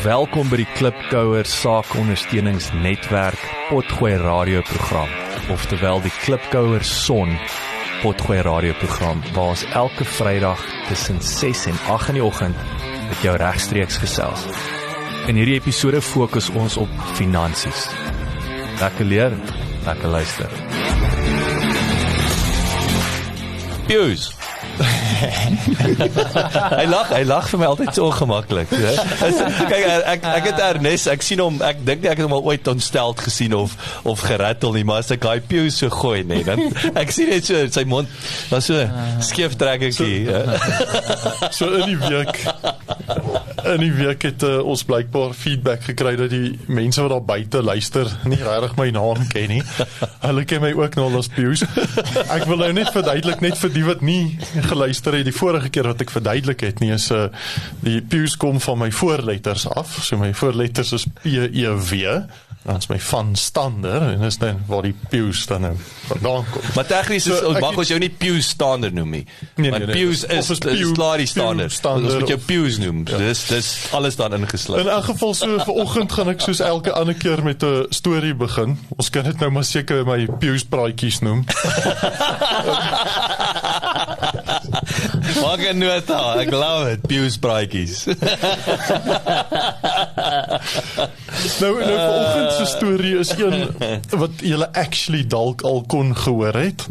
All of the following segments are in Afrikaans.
Welkom by die Klipkouer Saakondersteuningsnetwerk Potgooi radioprogram, oftewel die Klipkouer Son Potgooi radioprogram, waar ons elke Vrydag tussen 6 en 8 in die oggend met jou regstreeks gesels. In hierdie episode fokus ons op finansies. Lekker leer, lekker luister. Pius. Hy lag vir my altyd so ongemaklik. Kyk, ek het Ernest, ek sien hom, ek dink nie ek het hom al ooit ontsteld gesien of gerattel nie, maar as ek hy Pius so gooi, nee, dan ek sien net so sy mond, dan so skeef trek ek so in die week het ons blykbaar feedback gekry dat die mense wat daar buite luister nie regtig my naam ken nie. Hulle ken my ook nou as Pius. Ek wil nou net verduidelik, net vir die wat nie geluister het, die vorige keer wat ek verduidelik het nie, is die Pius kom van my voorletters af, so my voorletters is P-E-W, dan is my van Stander, en is dan waar die Pius dan nou vandaan kom. Maar tegnies mag ons jou nie Pius Stander noem nie, want Pius is klaar die Stander, ons moet jou Pius noem, dis alles dan ingesluit. In elk geval, so vanoggend gaan ek soos elke ander keer met 'n storie begin, ons kan dit nou maar seker my Pius praatjies noem. Maak 'n nota, ek love it, Pius praatjies. Nou vanoggend se storie is een wat julle actually dalk al kon gehoor het.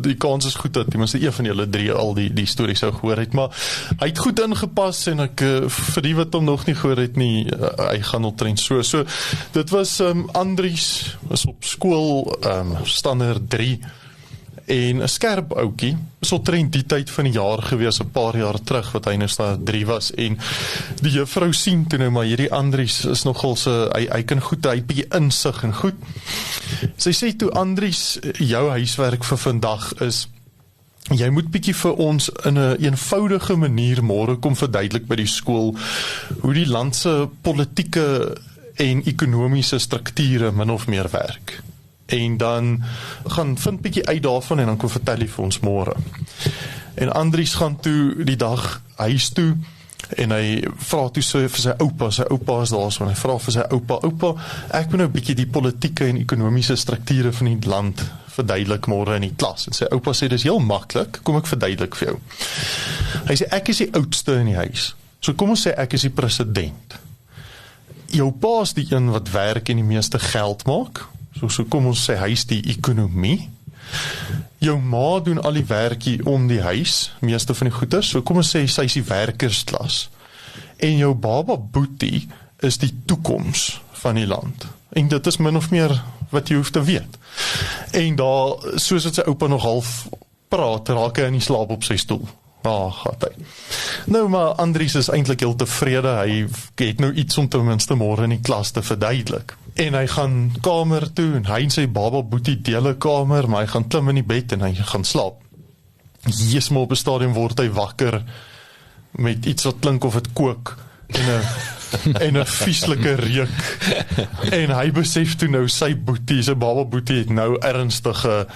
Die kans is goed dat ten minste een van julle drie al die storie sou gehoor het, maar hy het goed ingepas en ek vir die wat hom nog nie gehoor het nie, hy gaan omtrent so. Dit was Andries was op skool, standaard 3. En 'n skerp ouetjie, is omtrent die tyd van die jaar gewees, 'n paar jaar terug, wat hy nou standaard 3 was, en die juffrou sien toe nou, maar hierdie Andries is nogal hy kan goed, hy het bietjie insig en goed. Sy sê toe, Andries, jou huiswerk vir vandag is, jy moet bietjie vir ons in 'n eenvoudige manier môre kom verduidelik by die skool, hoe die land se politieke en ekonomiese strukture min of meer werk. En dan gaan vind bietjie uit daarvan en dan kom vertel jy vir ons môre. En Andries gaan toe die dag huis toe en hy vra toe vir sy oupa is daar so, en hy vra vir sy oupa, ek moet nou bietjie die politieke en ekonomiese strukture van die land verduidelik môre in die klas. En sy oupa sê, dis heel maklik, kom ek verduidelik vir jou. Hy sê, ek is die oudste in die huis, so kom ons sê ek is die president. Jou pa is die een wat werk en die meeste geld maak, so kom ons sê, hy is die ekonomie. Jou ma doen al die werkie om die huis, meeste van die goeders, so kom ons sê, sy is die werkersklas. En jou baba Boetie is die toekoms van die land. En dit is min of meer wat jy hoef te weet. En daar, soos het sy oupa nog half praat, raak hy in die slaap op sy stoel. Gaat hy. Nou, maar Andries is eintlik heel tevrede, hy het nou iets om ten minste môre in die klas te verduidelik. En hy gaan kamer toe, en hy en sy baba Boetie deel 'n kamer, maar hy gaan klim in die bed en hy gaan slaap. Maar op 'n stadium word hy wakker met iets wat klink of het kook, en 'n vieslike reuk. En hy besef toe nou sy baba Boetie het nou ernstige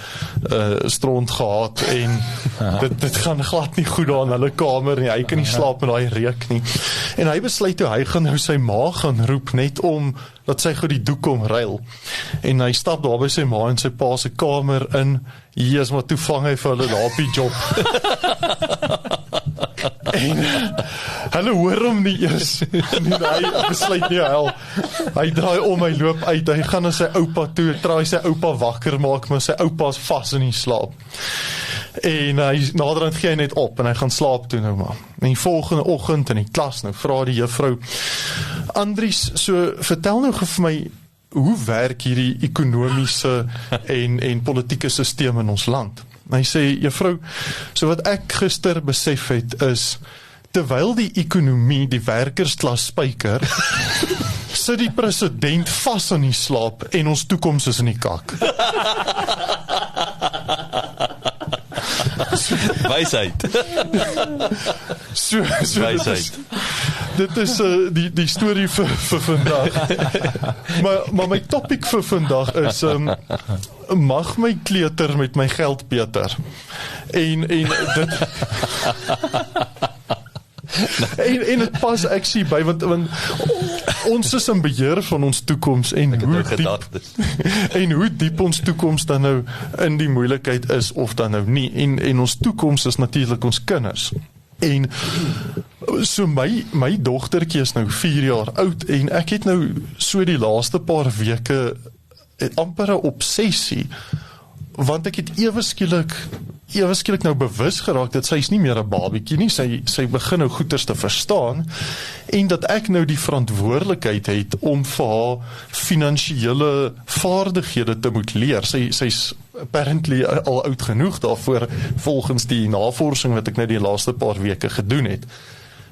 stront gehad, en dit gaan glad nie goed daar in hulle kamer nie, hy kan nie slaap met daai reuk nie. En hy besluit toe, hy gaan nou sy ma gaan roep, net om dat sy goed die doek kom ruil. En hy stap daar by sy ma en sy pa se kamer in, maar toe vang hy vir hulle daar op die job. En hulle hoor hom nie eers, en hy besluit nie huil. Hy draai om, hy loop uit, hy gaan na sy oupa toe, try sy oupa wakker maak, maar sy oupa is vas in die slaap. En hy naderhand gee hy net op, en hy gaan slaap toe nou maar. En die volgende oggend in die klas, nou vra die juffrou, Andries, so vertel nou vir my, hoe werk hierdie ekonomiese en politieke stelsel in ons land? En hy sê, juffrou, so wat ek gister besef het is, terwyl die ekonomie die werkersklas spyker, sit die president vas in die slaap en ons toekoms is in die kak. Wysheid. Wysheid. Dit is die storie vir vandag. Maar my topic vir vandag is mag my kleuter met my geld beter. En dit En dit pas actually by, want ons is in beheer van ons toekoms en hoe diep ons toekoms dan nou in die moeilikheid is of dan nou nie. En ons toekoms is natuurlik ons kinders. En so my dogtertjie is nou 4 jaar oud en ek het nou so die laaste paar weke amper 'n obsessie, want ek het ewe skielik nou bewus geraak dat sy is nie meer 'n babietjie nie, sy begin nou goeters te verstaan en dat ek nou die verantwoordelikheid het om vir haar finansiële vaardighede te moet leer. Sy's apparently al oud genoeg daarvoor volgens die navorsing wat ek nou die laaste paar weke gedoen het.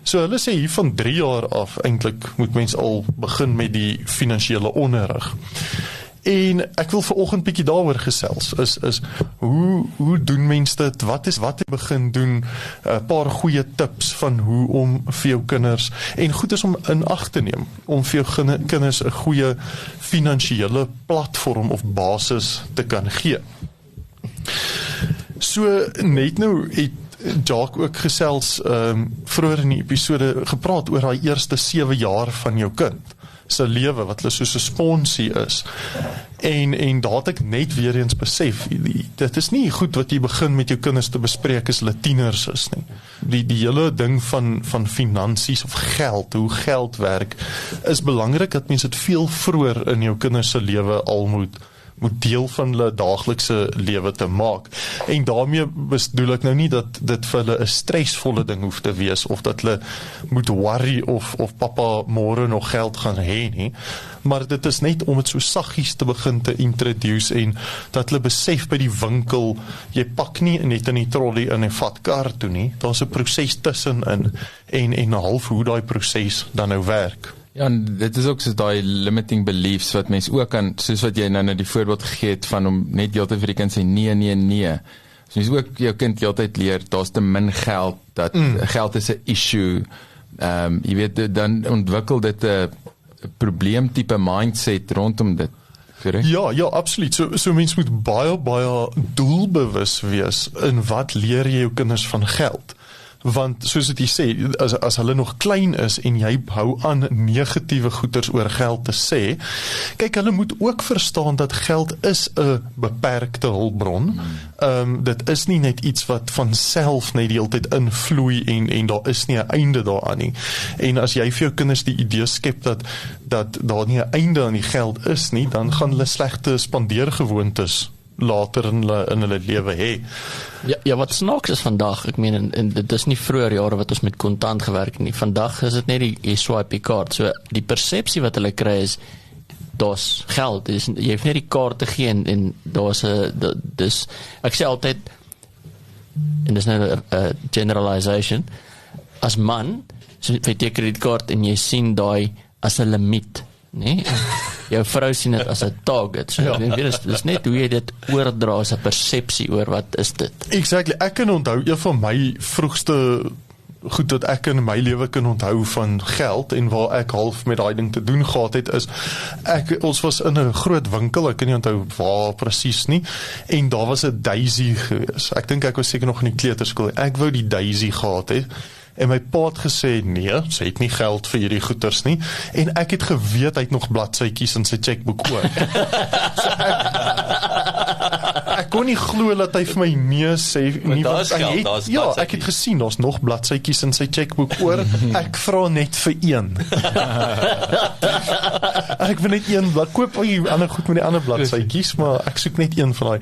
So hulle sê hier van 3 jaar af eintlik moet mens al begin met die finansiële onderrig. En ek wil vanoggend bietjie daaroor gesels, is hoe doen mense dit, wat jy begin doen, 'n paar goeie tips van hoe om vir jou kinders, en goed is om in ag te neem, om vir jou kinders 'n goeie finansiële platform of basis te kan gee. So net nou het Jacques ook gesels vroeër in die episode gepraat oor daai eerste 7 jaar van jou kind se lewe, wat hulle soos 'n sponsie is. En daar het ek net weer eens besef, dit is nie goed wat jy begin met jou kinders te bespreek as hulle tieners is nie. Die hele ding van finansies of geld, hoe geld werk, is belangrik dat mens dit veel vroeër in jou kinders se lewe al moet deel van hulle daaglikse lewe te maak. En daarmee bedoel ek nou nie dat dit vir hulle 'n stresvolle ding hoef te wees, of dat hulle moet worry of papa môre nog geld gaan hê nie, maar dit is net om dit so saggies te begin te introduce, en dat hulle besef by die winkel, jy pak nie net in die trolley in en vat kar toe nie, daar's 'n proses tussenin, en half hoe daai proses dan nou werk. Ja, en dit is ook soos daai limiting beliefs wat mens ook kan, soos wat jy nou die voorbeeld gegee het van om net heeltyd vir die kind sê nee. So mens ook jou kind heeltyd leer, daar's te min geld, dat geld is 'n issue. Jy weet, dan ontwikkel dit 'n probleemtipe mindset rondom dit. Correct? Ja, absoluut. So mens moet baie doelbewus wees in wat leer jy jou kinders van geld. Want soos dit jy sê, as hulle nog klein is en jy hou aan negatiewe goeders oor geld te sê, kyk, hulle moet ook verstaan dat geld is 'n beperkte hulpbron. Dit is nie net iets wat van self net die hele tyd invloei en daar is nie 'n einde daaraan nie. En as jy vir jou kinders die idee skep dat daar nie 'n einde aan die geld is nie, dan gaan hulle slegte spandeergewoontes later in hulle lewe hê. Ja, wat snaaks is vandag, ek meen, en dit is nie vroeër jare wat ons met kontant gewerk nie. Vandag is dit net die swipe die kaart. So die persepsie wat hulle kry is, daar's geld, jy hoef net die kaart te gee en daar's dus ek sê altyd, en dis nou 'n generalization, as man, so jy die kredietkaart en jy sien daai as 'n limiet, nee? Jou vrou sien dit as 'n target. So dis net hoe jy dit oordra as 'n persepsie oor wat is dit. Exactly. Ek kan onthou, een van my vroegste goed wat ek in my lewe kan onthou van geld en waar ek half met daai ding te doen gehad het, is ons was in 'n groot winkel, ek kan nie onthou waar presies nie, en daar was 'n Daisy gewees. Ek dink ek was seker nog in die kleuterskool. Ek wou die Daisy gehad het. En my pa het gesê, nee, sy het nie geld vir hierdie goeders nie. En ek het geweet, hy het nog bladsytjies in sy chequeboek ook. So ek kon nie glo dat hy vir my nee sê nie, want ek het gesien, daar's nog bladsytjies in sy chequeboek oor. Ek vra net vir een. Ek wil net een blad, koop al die ander goed met die ander bladsytjies, maar ek soek net een van daai.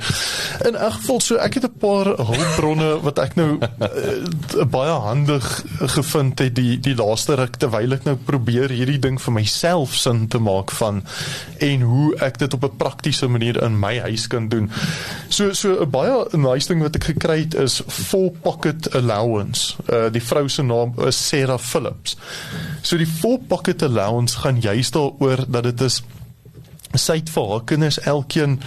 In 'n geval, so ek het 'n paar hulpbronne wat ek nou baie handig gevind het die laaste ruk, terwyl ek nou probeer hierdie ding vir myself sin te maak van, en hoe ek dit op 'n praktiese manier in my huis kan doen. So 'n baie nice ding wat ek gekry het is 4 pocket allowance. Die vrou se naam is Sarah Phillips. So die 4 pocket allowance gaan juist daaroor dat dit is, sy het vir haar kinders elkeen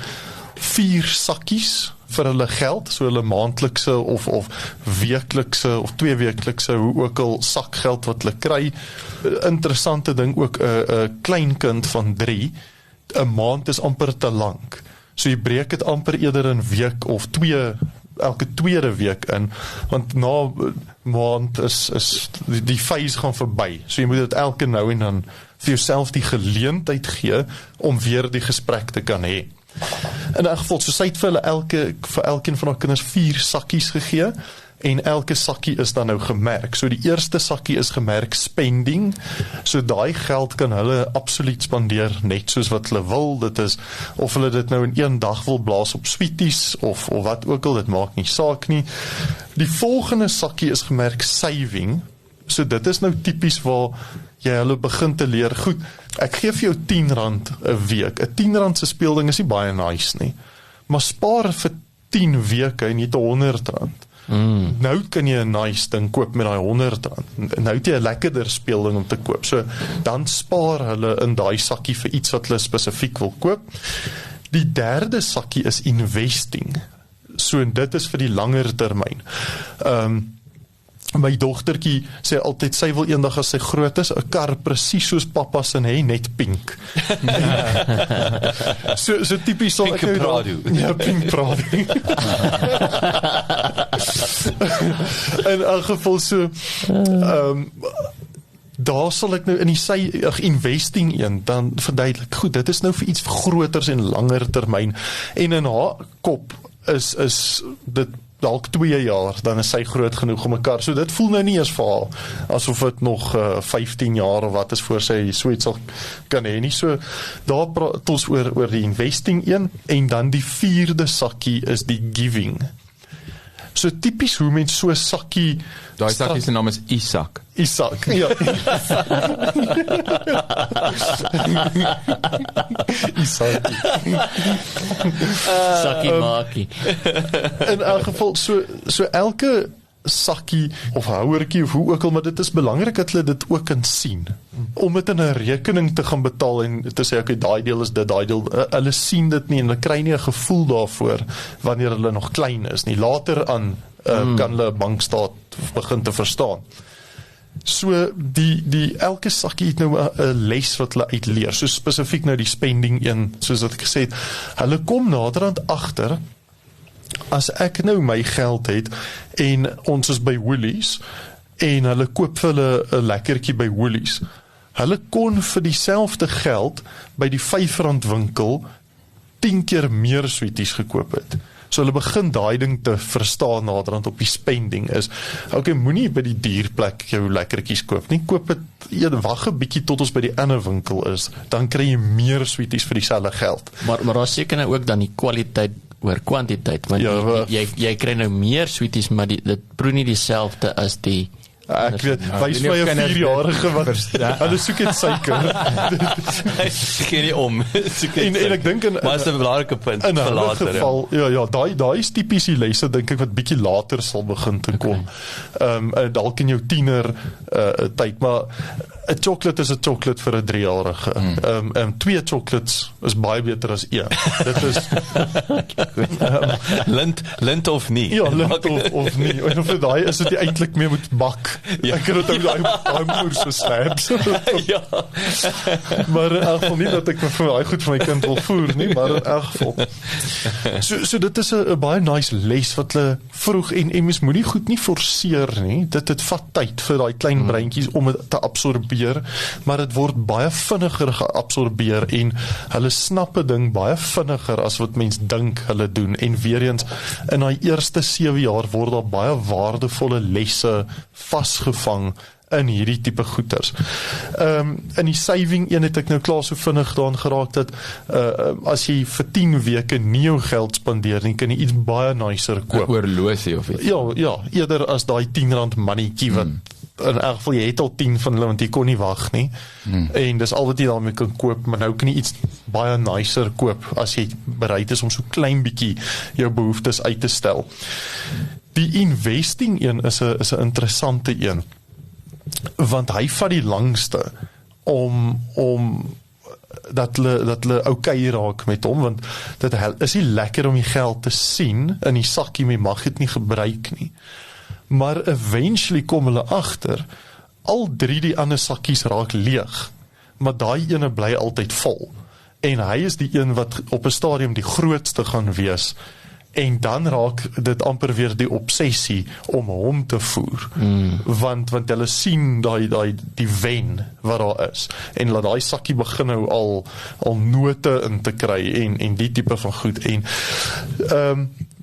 4 sakkies vir hulle geld, so hulle maandlikse of weeklikse of 2 weeklikse, hoe ook al sakgeld wat hulle kry. Interessante ding ook, 'n klein kind van 3, 'n maand is amper te lank. So jy breek dit amper eerder in week of 2 elke tweede week in, want na maand is die phase gaan verby, so jy moet dit elke nou en dan vir jouself die geleentheid gee om weer die gesprek te kan hê. In 'n geval, so sy het vir elkeen van haar kinders 4 sakkies gegee, en elke sakkie is dan nou gemerk. So die eerste sakkie is gemerk spending, so daai geld kan hulle absoluut spandeer net soos wat hulle wil. Dit is of hulle dit nou in een dag wil blaas op sweeties of wat ook al, dit maak nie saak nie. Die volgende sakkie is gemerk saving. So dit is nou tipies waar jy hulle begin te leer. Goed, ek gee vir jou R10 'n week. 'n R10 se speelding is nie baie nice nie, maar spaar vir 10 weke en jy het R100. Nou kan jy 'n nice ding koop met daai R100. Nou het jy 'n lekkerder speelding om te koop. So dan spaar hulle in daai sakkie vir iets wat hulle spesifiek wil koop. Die derde sakkie is investing. So en dit is vir die langer termyn. My dogtertjie sê altyd, sy wil eendag as sy groot is, 'n kar presies soos pappa se hê, net pink. so tipies sal ek nou Prado. Ja, pink Prado. In elk geval so daar sal ek nou in die investing een dan verduidelik, goed, dit is nou vir iets groters en langer termyn, en in haar kop is dit dalk 2 jaar, dan is sy groot genoeg om mekaar, so dit voel nou nie eens vir haar, asof het nog 15 jaar of wat is voor sy so iets sal kan hê nie, so daar praat ons oor die investing een, en dan die 4de sakkie is die giving. So typies hoe mens so sakkie... Daai sakkie se naam is Isak. Isak, ja. Isak. Sakkie maakie. In elk geval, so elke sakkie of houertjie of hoe ook al, maar dit is belangrik dat hulle dit ook kan sien. Om dit in 'n rekening te gaan betaal en te sê, okay, daai deel is dit, daai deel, hulle sien dit nie en hulle kry nie 'n gevoel daarvoor wanneer hulle nog klein is nie. Later aan kan hulle bankstaat begin te verstaan. So die elke sakkie het nou 'n les wat hulle uitleer, so spesifiek nou die spending een, soos wat ek gesê het, hulle kom naderhand agter, as ek nou my geld het, en ons is by Woolies, en hulle koop vir hulle 'n lekkertjie by Woolies, hulle kon vir dieselfde geld, by die R5 winkel, 10 keer meer sweeties gekoop het. So hulle begin daai ding te verstaan naderhand op die spending is, okay, moenie by die dierplek jou lekkertjies koop nie, koop het, wag 'n bietjie tot ons by die ander winkel is, dan kry jy meer sweeties vir dieselfde geld. Maar daar seker nou ook dan die kwaliteit oor kwantiteit, want jy kry nou meer sweeties, maar dit proe nie dieselfde as die... Ek weet, wys my 'n 4-jarige wat hulle soek net suiker. Hy gee nie om. En ek dink maar is 'n belangrike punt in vir later. Geval, ja, daai is tipies die lesse, dink ek, wat bietjie later sal begin te kom. Dalk in jou tiener tyd, maar 'n chocolate is 'n chocolate vir 'n 3-jarige. 2 chocolates is baie beter as 1. Dit is lint of nie. Ja, lint of nie. En vir daai is dit eintlik meer moet bak. Ja. Ek het ook daai moer so snaps. Ja. Maar in elk geval nie dat ek vir daai goed vir my kind wil voer nie, maar in elk geval. So dit is 'n baie nice les wat hulle vroeg, en mens moenie goed nie forceer nie. Dit vat tyd vir daai klein breintjies om dit te absorbeer, maar dit word baie vinniger geabsorbeer en hulle snap 'n ding baie vinniger as wat mens dink hulle doen. En weer eens, in daai eerste 7 jaar word daar baie waardevolle lesse vasgevang in hierdie tipe goeders. In die saving een het ek nou klaar so vinnig daaraan geraak dat as jy vir 10 weke nie jou geld spandeer nie, kan jy iets baie nicer koop. 'n oorlosie of iets. Ja, eerder as daai R10 mannetjie wat in elk geval jy het al 10 van hulle want jy kon nie wag nie. En dis al wat jy daarmee kan koop, maar nou kan jy iets baie nicer koop as jy bereid is om so klein bietjie jou behoeftes uit te stel. Die investing een is 'n interessante een, want hy vat die langste om dat hulle okay raak met hom, want dit is nie lekker om die geld te sien in die sakkie, maar jy mag dit nie gebruik nie. Maar eventually kom hulle agter, al 3 die ander sakkies raak leeg, maar daai ene bly altyd vol. En hy is die een wat op 'n stadium die grootste gaan wees, En dan raak dit amper weer die obsessie om hom te voer. Want hulle sien die wen wat daar is. En laat daai sakkie begin nou al note in te kry en die tipe van goed. En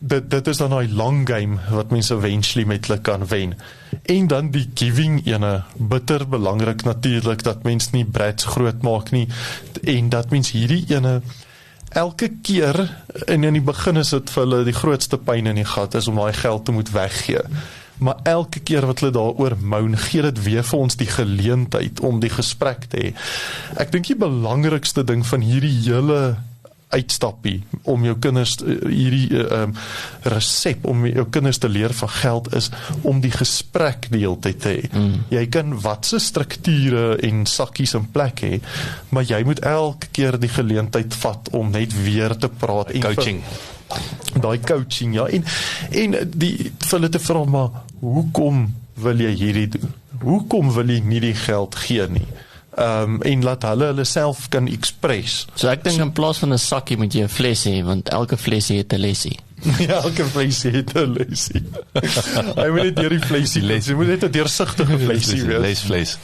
dit is dan daai long game wat mense eventually met hulle kan wen. En dan die giving ene, bitter belangrik natuurlik, dat mens nie brats groot maak nie, en dat mens hierdie ene elke keer, en in die begin is dit vir hulle die grootste pyn in die gat, is om daai geld te moet weggee. Maar elke keer wat hulle daaroor moan, gee dit weer vir ons die geleentheid om die gesprek te hê. Ek dink die belangrikste ding van hierdie hele uitstappie, om jou kinders, hierdie resep, om jou kinders te leer van geld, is om die gesprek die hele tyd te hê. Jy kan watse strukture en sakkies in plek hê, maar jy moet elke keer die geleentheid vat om net weer te praat. Coaching. Daai coaching, ja, en die vir hulle te vra, maar hoekom wil jy hierdie doen? Hoekom wil jy nie die geld gee nie? En laat hulle self kan express. So ek dink in plaas van 'n sakkie moet jy 'n fles hê, want elke flesie het 'n lesie. Ja, elke flesie het 'n lesie. Hy moet net deur die flesie lees. Hy moet net 'n deursigtige flesie wees. Leesvlees.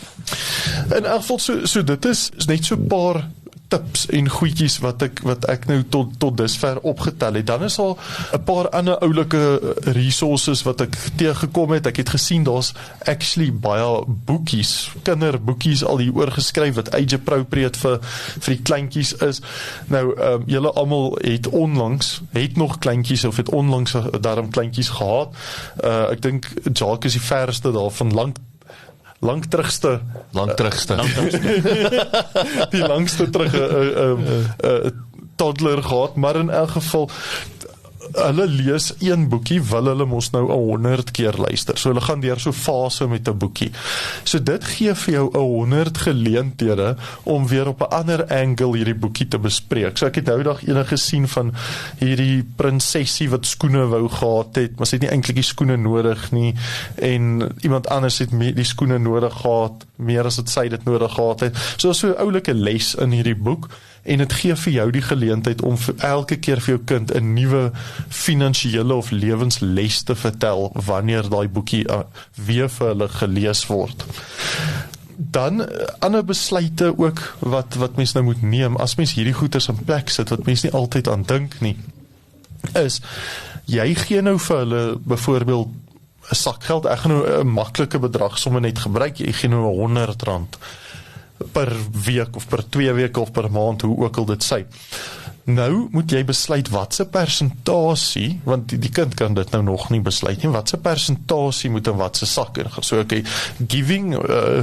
In elk geval, so dit is net so 'n paar tips en goedjies wat ek nou tot dusver opgetel het. Dan is al 'n paar ander oulike resources wat ek teëgekom het. Ek het gesien daar's actually baie boekies, kinderboekies al hier oorgeskryf wat age appropriate vir die kleintjies is. Nou julle almal het nog kleintjies of het onlangs daarom kleintjies gehad. Ek dink Jacques is die verste daarvan lang terugste. Die langste terug toddler gehad, maar in elk geval hulle lees een boekie, wil hulle mos nou 100 keer luister. So hulle gaan deur so fase met 'n boekie. So dit gee vir jou 100 geleenthede om weer op 'n ander angle hierdie boekie te bespreek. So ek het nou dag eendag gesien van hierdie prinsessie wat skoene wou gehad het, maar sy het nie eintlik die skoene nodig nie, en iemand anders het die skoene nodig gehad, meer as wat sy dit nodig gehad het. So so 'n oulike les in hierdie boek. En dit gee vir jou die geleentheid om elke keer vir jou kind 'n nuwe finansiële of lewensles te vertel wanneer daai boekie weer vir hulle gelees word. Dan ander besluite ook wat mens nou moet neem as mens hierdie goeders in plek sit wat mens nie altyd aan dink nie, is jy gee nou vir hulle byvoorbeeld 'n sak geld. Ek gaan nou 'n maklike bedrag sommer net gebruik. Jy gee nou R100 per week of per 2 weke of per maand, hoe ook al dit sy. Nou moet jy besluit watse persentasie, want die kind kan dit nou nog nie besluit nie, watse persentasie moet in watse sak ingaan. So okay, giving,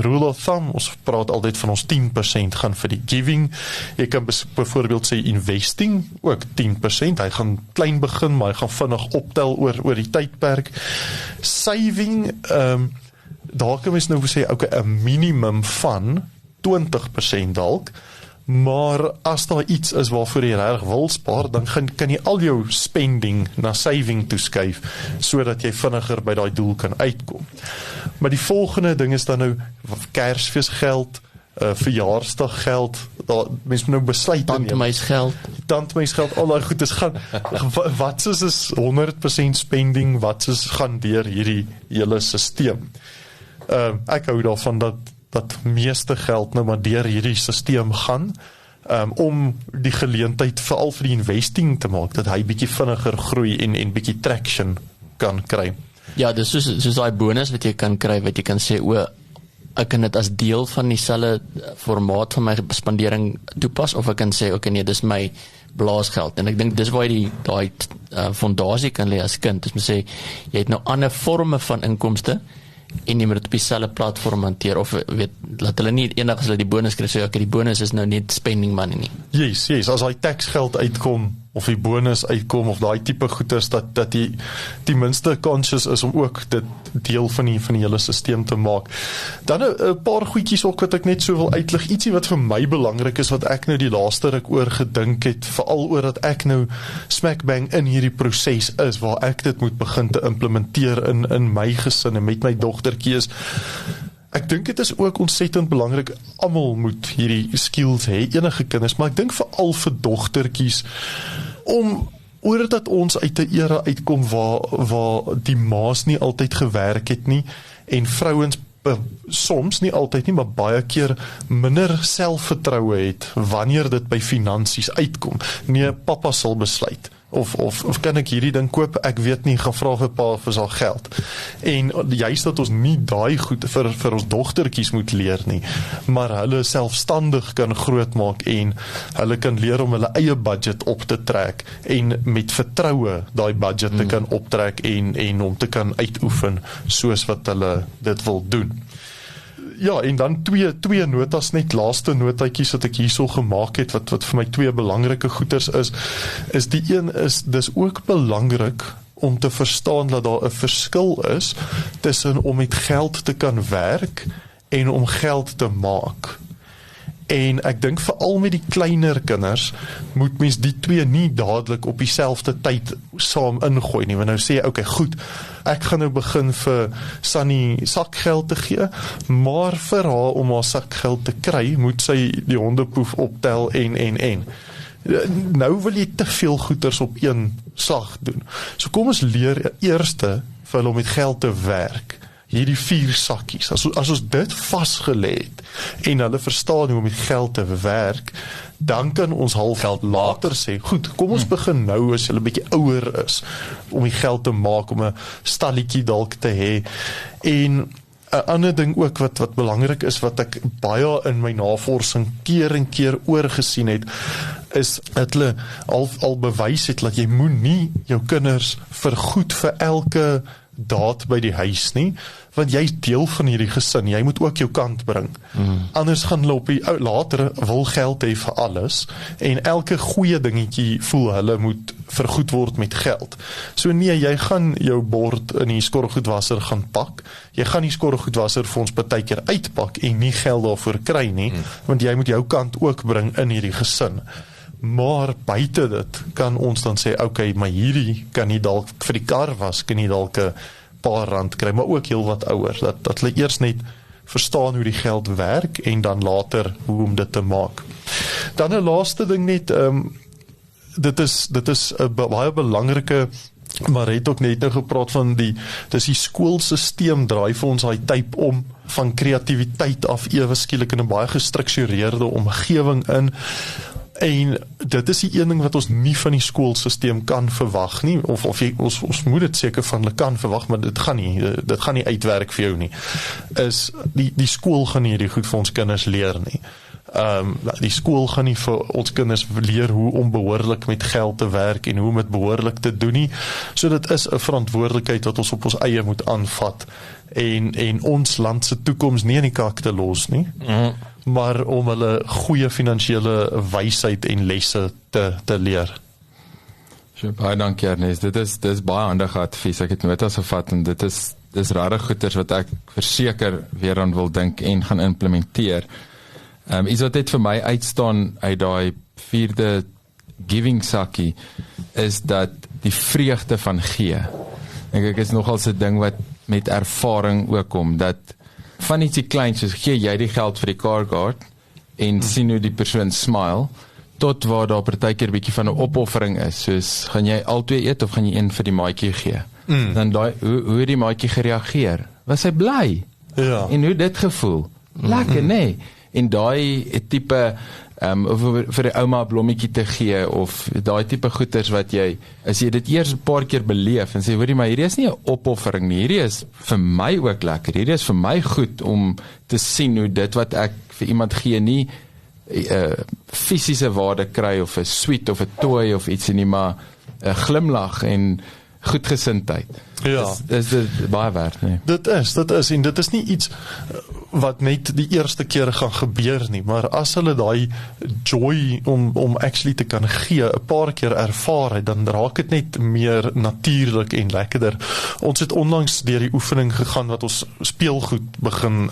rule of thumb, ons praat altyd van ons 10% gaan vir die giving. Jy kan byvoorbeeld sê investing, ook 10%, hy gaan klein begin, maar hy gaan vinnig optel oor die tydperk. Saving, daar kan mens nou sê, okay, 'n minimum van 20% dalk, maar as daar iets is waarvoor jy reg wil spaar, dan kan jy al jou spending na saving toeskuif, sodat jy vinniger by daai doel kan uitkom. Maar die volgende ding is dan nou Kersfeesgeld, verjaarsdaggeld, mens moet nou besluit tandmeisgeld, al daai goed is gaan, wat is 100% spending, wat is gaan deur hierdie hele stelsel. Ek hou daarvan dat meeste geld nou maar deur hierdie stelsel gaan, om die geleentheid veral vir die investing te maak, dat hy bietjie vinniger groei en bietjie traction kan kry. Ja, dis soos daai bonus wat jy kan kry, wat jy kan sê, ek kan dit as deel van dieselfde formaat van my spandering toepas, of ek kan sê, okay nee, dis my blaasgeld, en ek dink dis waar jy daai fondasie kan lê as kind, dis moet sê, jy het nou ander forme van inkomste, en jy moet dit op dieselfde platform hanteer, of laat hulle nie eendag as hulle die bonus kry, sê, okay, die bonus is nou net spending money nie. Yes, as daai taxgeld uitkom, of die bonus uitkom, of daai tipe goeders, dat die minste conscious is om ook dit deel van die hele stelsel te maak. Dan 'n paar goedjies ook wat ek net so wil uitlig, ietsie wat vir my belangrik is, wat ek nou die laaste ruk oor gedink het, veral oor dat ek nou smack bang in hierdie proses is, waar ek dit moet begin te implementeer in my gesin en met my dogtertjie is, ek dink dit is ook ontsettend belangrik, almal moet hierdie skills hê, enige kinders, maar ek dink veral vir dogtertjies, om oordat ons uit 'n era uitkom waar die ma's nie altyd gewerk het nie en vrouens soms nie altyd nie, maar baie keer minder selfvertroue het wanneer dit by finansies uitkom. Nee, pappa sal besluit. Of kan ek hierdie ding koop? Ek weet nie, gaan vra vir pa vir sy geld. En juist dat ons nie daai goed vir ons dogtertjies moet leer nie, maar hulle selfstandig kan grootmaak en hulle kan leer om hulle eie budget op te trek en met vertroue daai budget te kan optrek en om te kan uitoefen soos wat hulle dit wil doen. Ja, en dan twee notas, net laaste notaatjies wat ek hierso gemaak het, wat vir my twee belangrike goeders is die een is, dis ook belangrik om te verstaan dat daar 'n verskil is tussen om met geld te kan werk en om geld te maak. En ek dink veral met die kleiner kinders moet mens die twee nie dadelik op dieselfde tyd saam ingooi nie. Want nou sê okay, goed, ek gaan nou begin vir Sunny sakgeld te gee, maar vir haar om haar sakgeld te kry, moet sy die hondepoef optel en. Nou wil jy te veel goeders op een slag doen. So kom ons leer eerste vir hulle om met geld te werk. Hierdie 4 sakkies, as ons dit vasgelê het en hulle verstaan hoe om met geld te werk, dan kan ons half geld later sê, goed, kom ons begin nou as hulle 'n bietjie ouer is, om die geld te maak, om 'n stalletjie dalk te hê. En 'n ander ding ook wat belangrik is, wat ek baie in my navorsing keer en keer oorgesien het, is dat hulle al bewys het dat jy moenie jou kinders vergoed vir elke daad by die huis nie, want jy is deel van hierdie gesin, jy moet ook jou kant bring. Anders gaan hulle op die later wil geld hê vir alles, en elke goeie dingetjie voel hulle moet vergoed word met geld. So nee, jy gaan jou bord in die skorrelgoedwasser gaan pak, jy gaan die skorrelgoedwasser vir ons partykeer uitpak en nie geld daarvoor kry nie, want jy moet jou kant ook bring in hierdie gesin. Maar buite dit kan ons dan sê, okay, maar hierdie kan nie dalk vir die kar was, kan nie dalk 'n paar rand kry, maar ook heel wat ouer, dat hulle eers net verstaan hoe die geld werk en dan later hoe om dit te maak. Dan 'n laaste ding net, dit is 'n baie belangrike, maar het ook net nou gepraat van die skoolsisteem draai vir ons daai tyd om van kreatiwiteit af ewe skielik in 'n baie gestruktureerde omgewing in. En dit is die een ding wat ons nie van die skoolsisteem kan verwag nie, of ons moet dit seker van hulle kan verwag, maar dit gaan nie uitwerk vir jou nie, is die skool gaan nie hierdie goed vir ons kinders leer nie. Die skool gaan nie vir ons kinders leer hoe om behoorlik met geld te werk en hoe om dit behoorlik te doen nie. So dit is 'n verantwoordelikheid wat ons op ons eie moet aanvat en ons land se toekoms nie in die kak te los nie. Maar om hulle goeie finansiële wysheid en lesse te leer. So, baie dankie Ernest, dit is baie handige advies, ek het notas gevat en dit is regtig goeders wat ek verseker weer aan wil dink en gaan implementeer. Iets wat net vir my uitstaan uit daai 4de giving sakkie, is dat die vreugde van gee. Ek is nogal so 'n ding wat met ervaring ook kom, dat van ietsie kleins, soos gee jy die geld vir die car guard en sien hoe die persoon smile, tot waar daar partykeer 'n bietjie van 'n opoffering is, soos gaan jy albei eet of gaan jy een vir die maatjie gee? Dan hoe het die maatjie gereageer? Was hy bly? Ja. En hoe dit gevoel? Lekker, nee. En daai tipe vir die ouma 'n blommetjie te gee, of daai tipe goeders wat jy, as jy dit eers 'n paar keer beleef en sê, hoorie, maar hierdie is nie 'n opoffering nie, hierdie is vir my ook lekker, hierdie is vir my goed om te sien hoe dit wat ek vir iemand gee nie fisiese waarde kry, of 'n sweet of 'n toy of iets nie, maar 'n glimlag en goedgesindheid. Ja. Dis baie werd, nee. Dit is, en dit is nie iets wat net die eerste keer gaan gebeur nie, maar as hulle daai joy om actually te kan gee 'n paar keer ervaar het, dan raak dit net meer natuurlik en lekkerder. Ons het onlangs deur die oefening gegaan wat ons speelgoed begin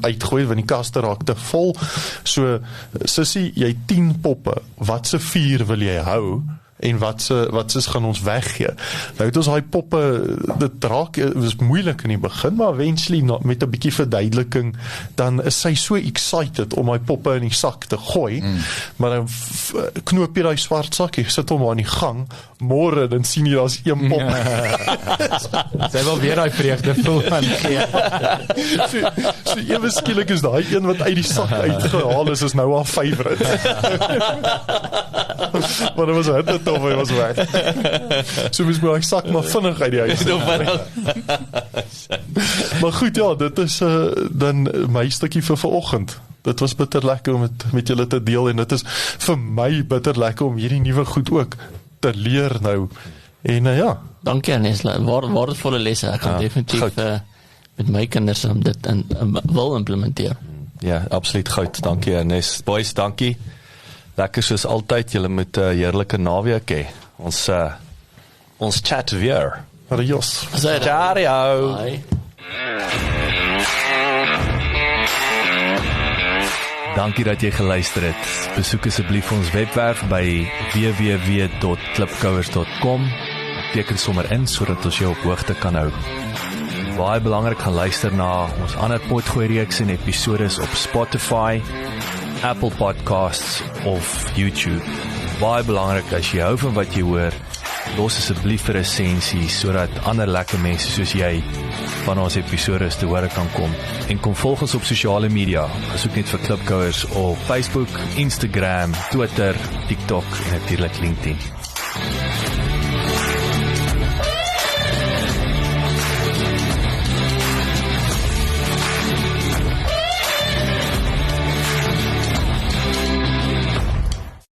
uitgooi, want die kaste raak te vol. So, sussie, jy 10 poppe, watse 4 wil jy hou? en wat se gaan ons weggee. Nou het ons daai poppe, dit raak was moeilik in die begin, maar eventually met 'n bietjie verduideliking, dan is sy so excited om daai poppe in die sak te gooi, maar dan knoop jy daai swart sakkie, sit hom aan die gang, môre dan sien jy daar's een pop. Sy wil weer daai vreugde voel van gee. So ewe skielik is daai een wat uit die sak uitgehaal is nou haar favourite. Maar dit was net tof, hy was weg. So moes my sak maar vinnig uit die huis. Maar goed, ja, dit is dan my stukkie vir vanoggend. Dit was bitter lekker om met julle te deel, en dit is vir my bitter lekker om hierdie nuwe goed ook te leer nou. En ja. Dankie Ernest, waardevolle lesse. Ek gaan definitief met my kinders dit wil implementeer. Ja, absoluut goud. Dankie Ernest. Boys, dankie. Lekker soos altyd. Julle moet 'n heerlike naweek hê. Ons chat weer. Adios. Ciao. Bye. Dankie dat jy geluister het. Besoek asseblief ons webwerf by www.klipkouers.com. Teken sommer in sodat ons jou op hoogte kan hou. Baie belangrik, gaan luister na ons ander potgooi reeks en episodes op Spotify, Apple Podcasts of YouTube. Baie belangrik, as jy hou van wat jy hoor, los asseblief 'n resensie sodat ander lekker mense soos jy van ons episodes te hore kan kom. En kom volg ons op sosiale media. Besoek net vir Klipkouers op Facebook, Instagram, Twitter, TikTok en natuurlik LinkedIn.